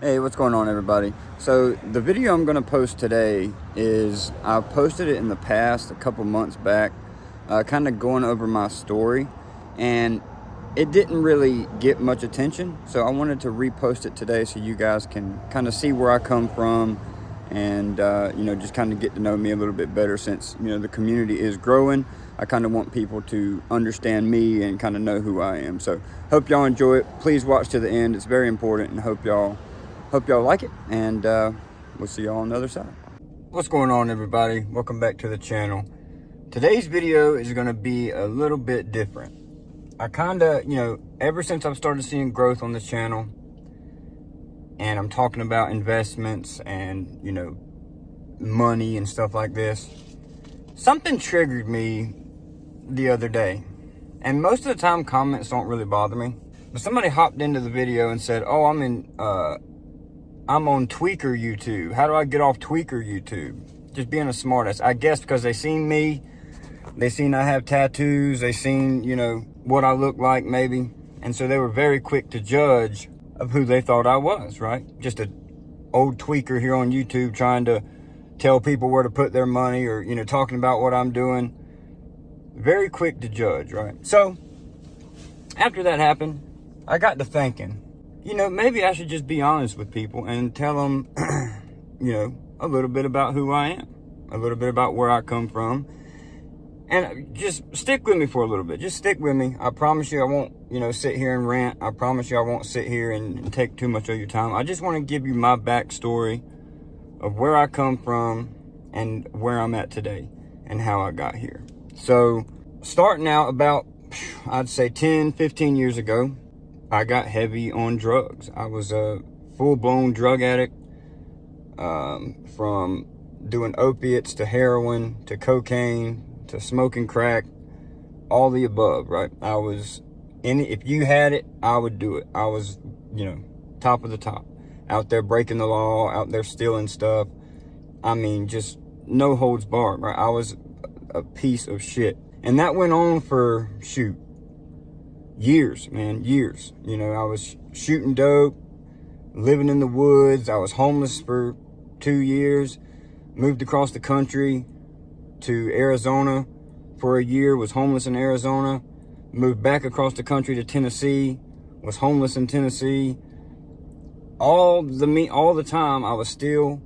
Hey, what's going on, everybody? So the video I'm going to post today is, I posted it in the past a couple months back, kind of going over my story, and it didn't really get much attention, so I wanted to repost it today so you guys can kind of see where I come from and just kind of get to know me a little bit better. Since the community is growing, I kind of want people to understand me and kind of know who I am. So hope y'all enjoy it. Please watch to the end. It's very important, and hope y'all like it, and we'll see y'all on the other side. What's going on, everybody? Welcome back to the channel. Today's video is going to be a little bit different. I kind of, ever since I've started seeing growth on this channel, and I'm talking about investments and, money and stuff like this, something triggered me the other day. And most of the time, comments don't really bother me. But somebody hopped into the video and said, oh, I'm on Tweaker YouTube. How do I get off Tweaker YouTube? Just being a smartass. I guess because they seen me, they seen I have tattoos, they seen, what I look like maybe. And so they were very quick to judge of who they thought I was, right? Just an old tweaker here on YouTube trying to tell people where to put their money, or, talking about what I'm doing. Very quick to judge, right? So after that happened, I got to thinking, maybe I should just be honest with people and tell them, a little bit about who I am, a little bit about where I come from, and just stick with me for a little bit. Just stick with me. I promise you I won't, sit here and rant. I promise you I won't sit here and take too much of your time. I just want to give you my backstory of where I come from and where I'm at today and how I got here. So starting out about, I'd say 10, 15 years ago, I got heavy on drugs. I was a full-blown drug addict, from doing opiates to heroin to cocaine to smoking crack, all the above, right? I was if you had it, I would do it. I was, top of the top, out there breaking the law, out there stealing stuff. I mean, just no holds barred, right? I was a piece of shit. And that went on for, years, man, years. I was shooting dope, living in the woods. I was homeless for 2 years, moved across the country to Arizona for a year, was homeless in Arizona, moved back across the country to Tennessee, was homeless in Tennessee. All the time I was still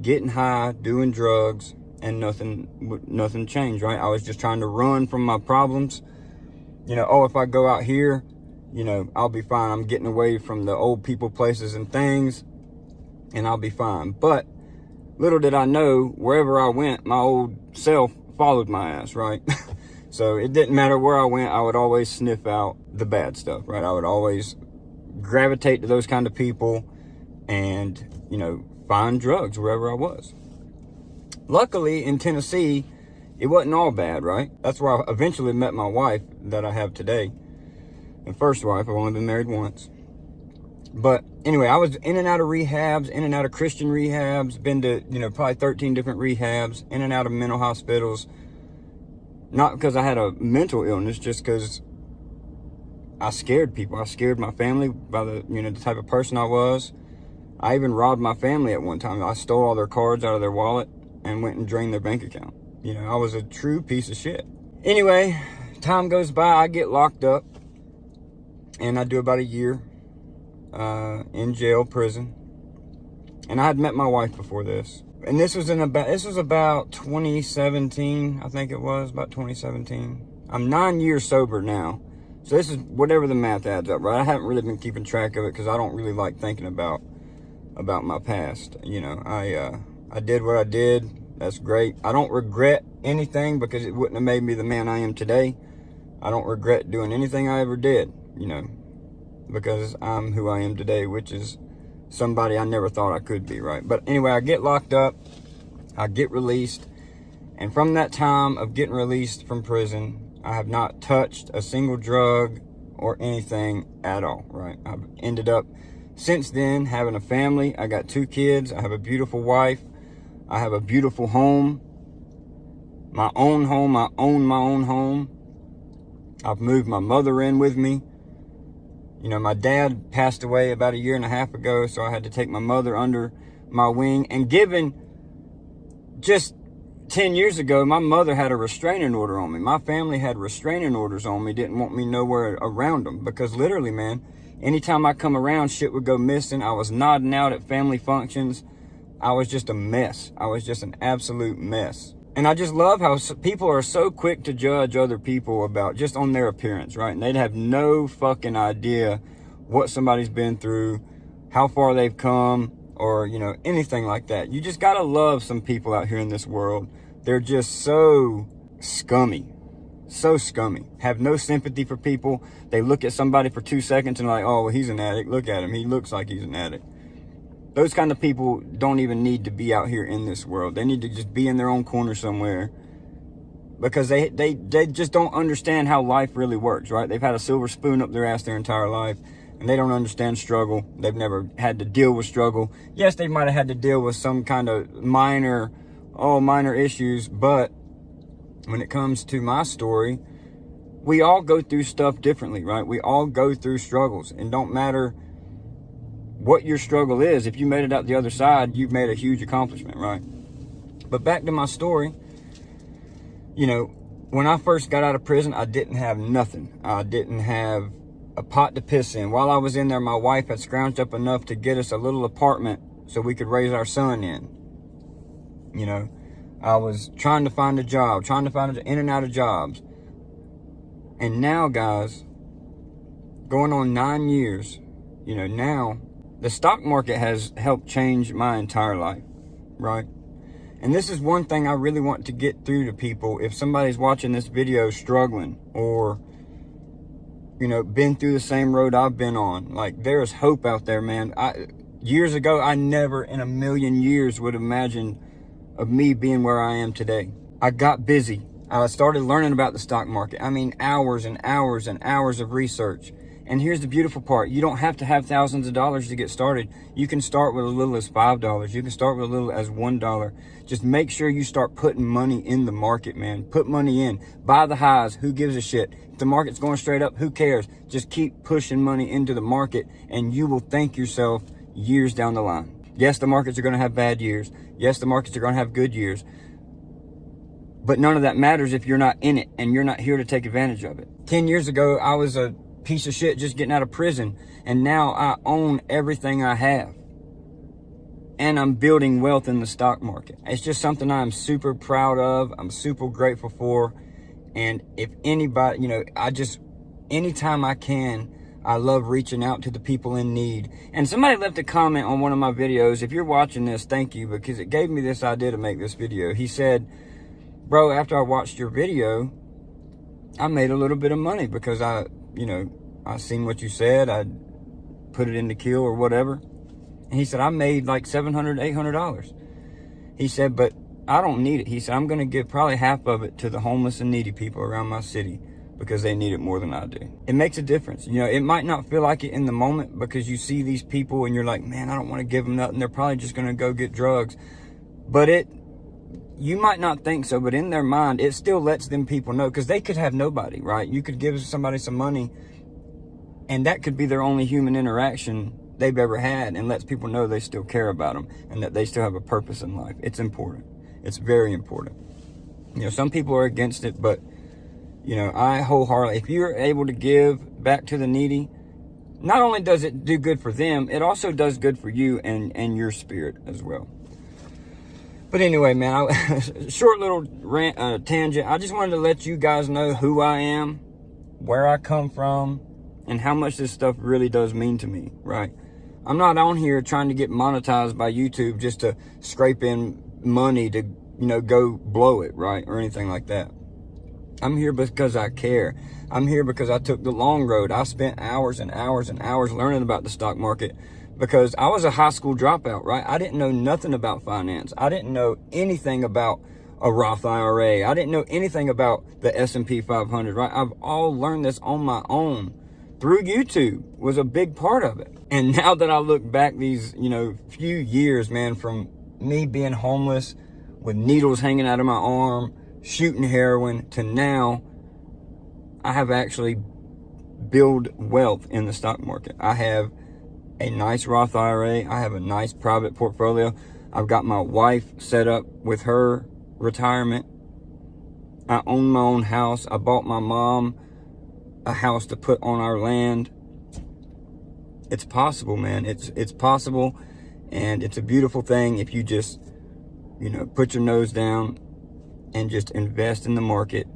getting high, doing drugs, and nothing changed, right? I was just trying to run from my problems. If I go out here, I'll be fine. I'm getting away from the old people, places, and things, and I'll be fine. But little did I know, wherever I went, my old self followed my ass, right? So it didn't matter where I went, I would always sniff out the bad stuff, right? I would always gravitate to those kind of people and, find drugs wherever I was. Luckily, in Tennessee, it wasn't all bad, right? That's where I eventually met my wife that I have today. And first wife, I've only been married once. But anyway, I was in and out of rehabs, in and out of Christian rehabs, been to, probably 13 different rehabs, in and out of mental hospitals. Not because I had a mental illness, just because I scared people. I scared my family by the type of person I was. I even robbed my family at one time. I stole all their cards out of their wallet and went and drained their bank account. I was a true piece of shit. Anyway, time goes by, I get locked up, and I do about a year in jail, prison. And I had met my wife before this. And this was about 2017, I think it was, about 2017. I'm 9 years sober now. So this is whatever the math adds up, right? I haven't really been keeping track of it because I don't really like thinking about my past. I did what I did. That's great. I don't regret anything because it wouldn't have made me the man I am today. I don't regret doing anything I ever did, because I'm who I am today, which is somebody I never thought I could be, right? But anyway, I get locked up, I get released, and from that time of getting released from prison, I have not touched a single drug or anything at all, right? I've ended up, since then, having a family. I got 2 kids. I have a beautiful wife. I have a beautiful home. My own home. I own my own home. I've moved my mother in with me. You know, my dad passed away about 1.5 years ago, so I had to take my mother under my wing. And given just 10 years ago, my mother had a restraining order on me. My family had restraining orders on me, didn't want me nowhere around them. Because literally, man, anytime I come around, shit would go missing. I was nodding out at family functions. I was just a mess. I was just an absolute mess. And I just love how people are so quick to judge other people about just on their appearance, right? And they'd have no fucking idea what somebody's been through, how far they've come, or, you know, anything like that. You just gotta love some people out here in this world. They're just so scummy. So scummy. Have no sympathy for people. They look at somebody for 2 seconds and like, oh, well, he's an addict. Look at him. He looks like he's an addict. Those kind of people don't even need to be out here in this world. They need to just be in their own corner somewhere, because they just don't understand how life really works, right? They've had a silver spoon up their ass their entire life, and they don't understand struggle. They've never had to deal with struggle. Yes, they might have had to deal with some kind of minor issues, but when it comes to my story, we all go through stuff differently, right? We all go through struggles, and don't matter what your struggle is. If you made it out the other side, you've made a huge accomplishment, right? But back to my story, you know, when I first got out of prison, I didn't have nothing. I didn't have a pot to piss in. While I was in there, my wife had scrounged up enough to get us a little apartment so we could raise our son in. You know, I was trying to find a job, in and out of jobs. And now, guys, going on 9 years, you know, now the stock market has helped change my entire life, right? And this is one thing I really want to get through to people. If somebody's watching this video struggling, or, you know, been through the same road I've been on, like, there's hope out there, man. Years ago, I never in a million years would have imagined of me being where I am today. I got busy. I started learning about the stock market. I mean, hours and hours and hours of research. And here's the beautiful part. You don't have to have thousands of dollars to get started. You can start with as little as $5. You can start with as little as $1. Just make sure you start putting money in the market, man. Put money in. Buy the highs. Who gives a shit? If the market's going straight up, who cares? Just keep pushing money into the market, and you will thank yourself years down the line. Yes, the markets are going to have bad years. Yes, the markets are going to have good years. But none of that matters if you're not in it and you're not here to take advantage of it. 10 years ago, I was a piece of shit just getting out of prison, and now I own everything I have, and I'm building wealth in the stock market. It's just something I'm super proud of. I'm super grateful for. And if anybody, you know, anytime I can, I love reaching out to the people in need. And somebody left a comment on one of my videos. If you're watching this, thank you, because it gave me this idea to make this video. He said, bro, after I watched your video, I made a little bit of money because I seen what you said. I put it into KEEL or whatever. And he said, I made like $700, $800. He said, but I don't need it. He said, I'm going to give probably half of it to the homeless and needy people around my city because they need it more than I do. It makes a difference. You know, it might not feel like it in the moment because you see these people and you're like, man, I don't want to give them nothing. They're probably just going to go get drugs. But you might not think so, but in their mind, it still lets them people know, because they could have nobody, right? You could give somebody some money, and that could be their only human interaction they've ever had, and lets people know they still care about them and that they still have a purpose in life. It's important. It's very important. You know, some people are against it, but, you know, I wholeheartedly, if you're able to give back to the needy, not only does it do good for them, it also does good for you and your spirit as well. But anyway, man, short little rant, tangent. I just wanted to let you guys know who I am, where I come from, and how much this stuff really does mean to me, right? I'm not on here trying to get monetized by YouTube just to scrape in money to, you know, go blow it, right? Or anything like that. I'm here because I care. I'm here because I took the long road. I spent hours and hours and hours learning about the stock market, because I was a high school dropout, right? I didn't know nothing about finance. I didn't know anything about a Roth IRA. I didn't know anything about the S&P 500, right? I've all learned this on my own through YouTube. Was a big part of it. And now that I look back these, you know, few years, man, from me being homeless with needles hanging out of my arm, shooting heroin, to now I have actually build wealth in the stock market. I have a nice Roth IRA. I have a nice private portfolio. I've got my wife set up with her retirement. I own my own house. I bought my mom a house to put on our land. It's possible, man. It's possible, and it's a beautiful thing if you just, you know, put your nose down and just invest in the market,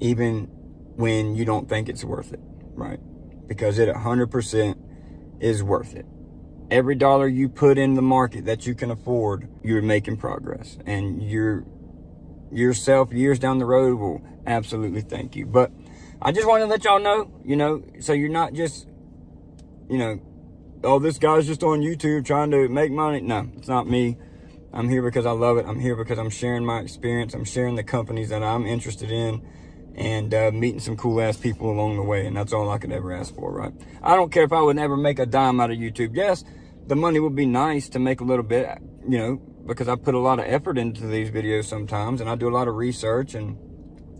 even when you don't think it's worth it, right? Because it 100% is worth it. Every dollar you put in the market that you can afford, you're making progress, and yourself years down the road will absolutely thank you. But I just want to let y'all know, you know, so you're not just, you know, oh, this guy's just on YouTube trying to make money. No, it's not me. I'm here because I love it. I'm here because I'm sharing my experience. I'm sharing the companies that I'm interested in, and meeting some cool ass people along the way. And that's all I could ever ask for, right? I don't care if I would never make a dime out of YouTube. Yes, the money would be nice to make a little bit, you know, because I put a lot of effort into these videos sometimes, and I do a lot of research and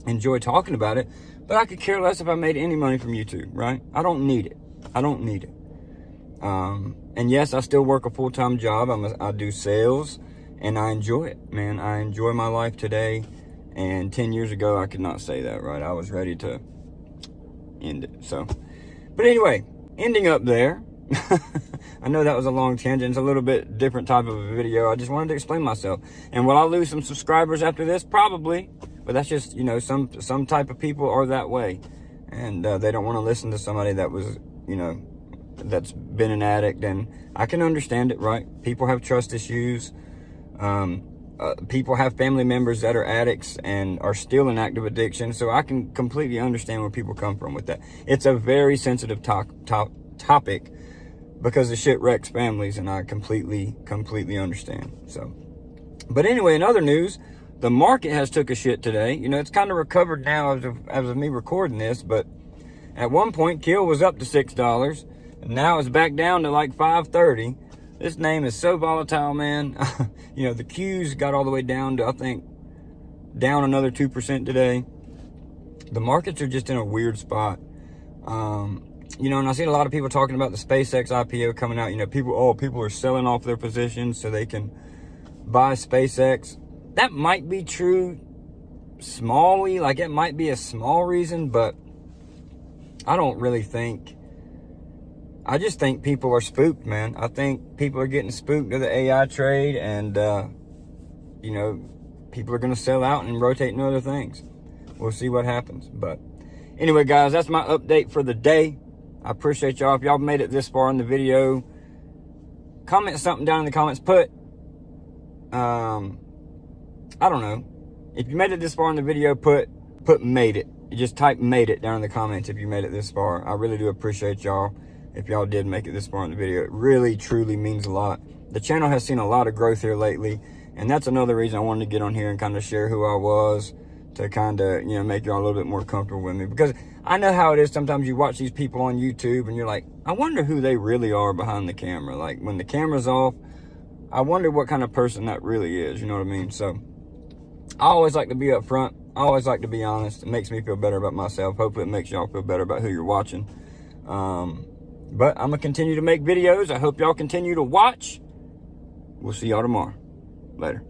enjoy talking about it. But I could care less if I made any money from YouTube, right? I don't need it. I don't need it. And yes, I still work a full-time job. I do sales, and I enjoy it, man. I enjoy my life today. And 10 years ago, I could not say that, right? I was ready to end it. So, but anyway, ending up there. I know that was a long tangent. It's a little bit different type of a video. I just wanted to explain myself. And will I lose some subscribers after this? Probably. But that's just, you know, some type of people are that way. And they don't want to listen to somebody that was, you know, that's been an addict. And I can understand it, right? People have trust issues. People have family members that are addicts and are still in active addiction. So I can completely understand where people come from with that. It's a very sensitive topic because the shit wrecks families, and I completely understand. So, but anyway, in other news, the market has took a shit today. You know, it's kind of recovered now as of me recording this, but at one point, KEEL was up to $6, and now it's back down to like $5.30. This name is so volatile, man. You know, the Q's got all the way down to, I think, down another 2% today. The markets are just in a weird spot. You know, and I've seen a lot of people talking about the SpaceX IPO coming out. You know, people are selling off their positions so they can buy SpaceX. That might be true smallly, like it might be a small reason, but I don't really think. I just think people are spooked, man. I think people are getting spooked of the AI trade, and, you know, people are going to sell out and rotate into other things. We'll see what happens. But anyway, guys, that's my update for the day. I appreciate y'all. If y'all made it this far in the video, comment something down in the comments. Put, I don't know. If you made it this far in the video, put made it. You just type made it down in the comments if you made it this far. I really do appreciate y'all. If y'all did make it this far in the video, it really, truly means a lot. The channel has seen a lot of growth here lately, and that's another reason I wanted to get on here and kind of share who I was, to kind of, you know, make y'all a little bit more comfortable with me. Because I know how it is. Sometimes you watch these people on YouTube and you're like, I wonder who they really are behind the camera. Like, when the camera's off, I wonder what kind of person that really is. You know what I mean? So I always like to be up front. I always like to be honest. It makes me feel better about myself. Hopefully it makes y'all feel better about who you're watching. But I'm going to continue to make videos. I hope y'all continue to watch. We'll see y'all tomorrow. Later.